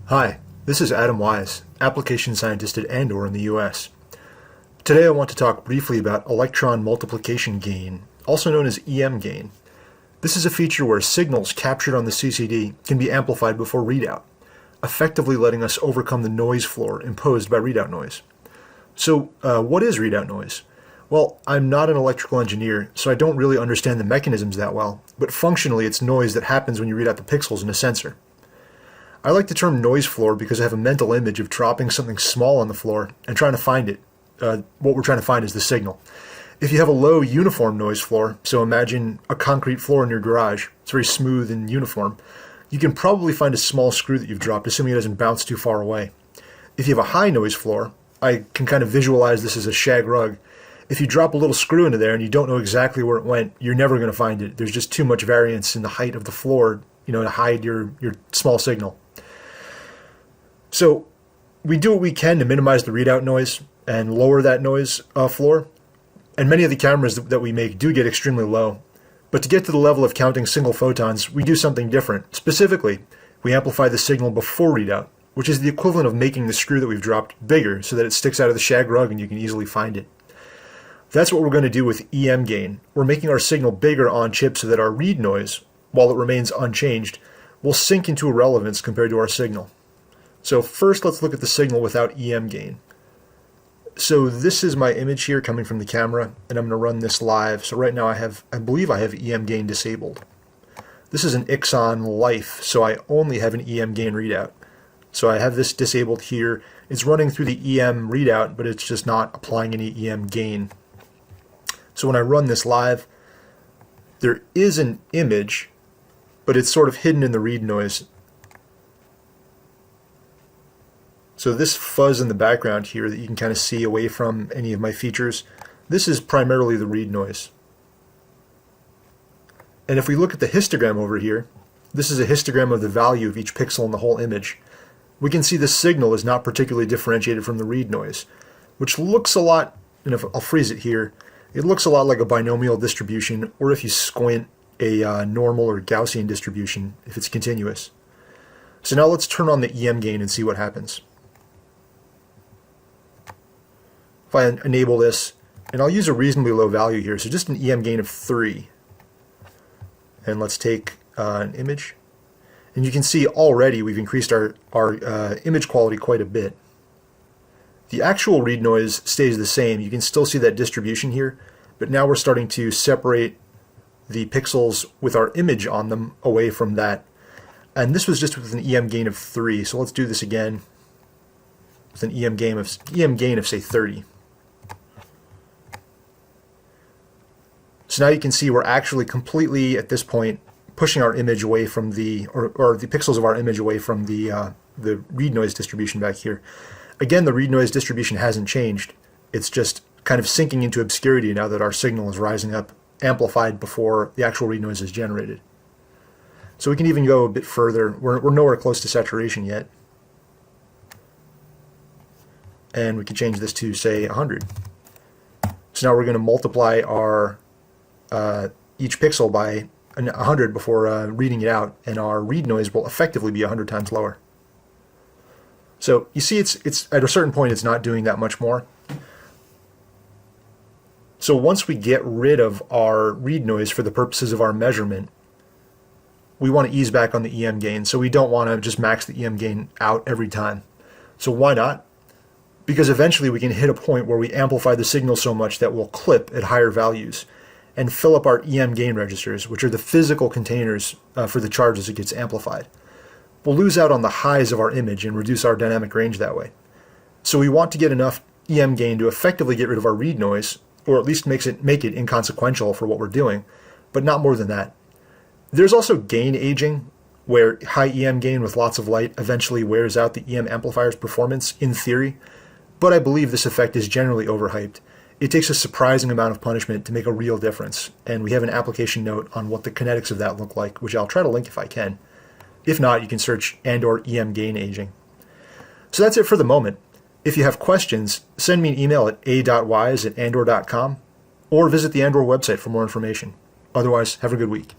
Hi, this is Adam Wise, application scientist at Andor in the US. Today I want to talk briefly about electron multiplication gain, also known as EM gain. This is a feature where signals captured on the CCD can be amplified before readout, effectively letting us overcome the noise floor imposed by readout noise. So, what is readout noise? Well, I'm not an electrical engineer, so I don't really understand the mechanisms that well, but functionally it's noise that happens when you read out the pixels in a sensor. I like the term noise floor because I have a mental image of dropping something small on the floor and trying to find it. What we're trying to find is the signal. If you have a low uniform noise floor, so imagine a concrete floor in your garage, it's very smooth and uniform, you can probably find a small screw that you've dropped, assuming it doesn't bounce too far away. If you have a high noise floor, I can kind of visualize this as a shag rug. If you drop a little screw into there and you don't know exactly where it went, you're never going to find it. There's just too much variance in the height of the floor, to hide your small signal. So we do what we can to minimize the readout noise and lower that noise floor. And many of the cameras that we make do get extremely low. But to get to the level of counting single photons, we do something different. Specifically, we amplify the signal before readout, which is the equivalent of making the screw that we've dropped bigger so that it sticks out of the shag rug and you can easily find it. That's what we're going to do with EM gain. We're making our signal bigger on chip so that our read noise, while it remains unchanged, will sink into irrelevance compared to our signal. So first, let's look at the signal without EM gain. So this is my image here coming from the camera, and I'm going to run this live. So right now I believe I have EM gain disabled. This is an iXon Life, so I only have an EM gain readout. So I have this disabled here. It's running through the EM readout, but it's just not applying any EM gain. So when I run this live, there is an image, but it's sort of hidden in the read noise. So this fuzz in the background here that you can kind of see away from any of my features, this is primarily the read noise. And if we look at the histogram over here, this is a histogram of the value of each pixel in the whole image. We can see the signal is not particularly differentiated from the read noise, which looks a lot, and if I'll freeze it here, it looks a lot like a binomial distribution, or if you squint, a normal or Gaussian distribution if it's continuous. So now let's turn on the EM gain and see what happens. If I enable this, and I'll use a reasonably low value here, so just an EM gain of 3. And let's take an image. And you can see already we've increased our image quality quite a bit. The actual read noise stays the same. You can still see that distribution here, but now we're starting to separate the pixels with our image on them away from that. And this was just with an EM gain of 3, so let's do this again with an EM gain of say 30. So now you can see we're actually completely, at this point, pushing our image away from the, or the pixels of our image away from the read noise distribution back here. Again, the read noise distribution hasn't changed. It's just kind of sinking into obscurity now that our signal is rising up, amplified before the actual read noise is generated. So we can even go a bit further. We're nowhere close to saturation yet. And we can change this to, say, 100. So now we're going to multiply our each pixel by 100 before reading it out, and our read noise will effectively be 100 times lower. So you see, it's at a certain point it's not doing that much more. So once we get rid of our read noise for the purposes of our measurement, we want to ease back on the EM gain. So we don't want to just max the EM gain out every time. So why not? Because eventually we can hit a point where we amplify the signal so much that we'll clip at higher values and fill up our EM gain registers, which are the physical containers for the charge as it gets amplified. We'll lose out on the highs of our image and reduce our dynamic range that way. So we want to get enough EM gain to effectively get rid of our read noise, or at least make it inconsequential for what we're doing, but not more than that. There's also gain aging, where high EM gain with lots of light eventually wears out the EM amplifier's performance, in theory, but I believe this effect is generally overhyped. It takes a surprising amount of punishment to make a real difference, and we have an application note on what the kinetics of that look like, which I'll try to link if I can. If not, you can search and/or EM gain aging. So that's it for the moment. If you have questions, send me an email at a.wise@andor.com or visit the Andor website for more information. Otherwise, have a good week.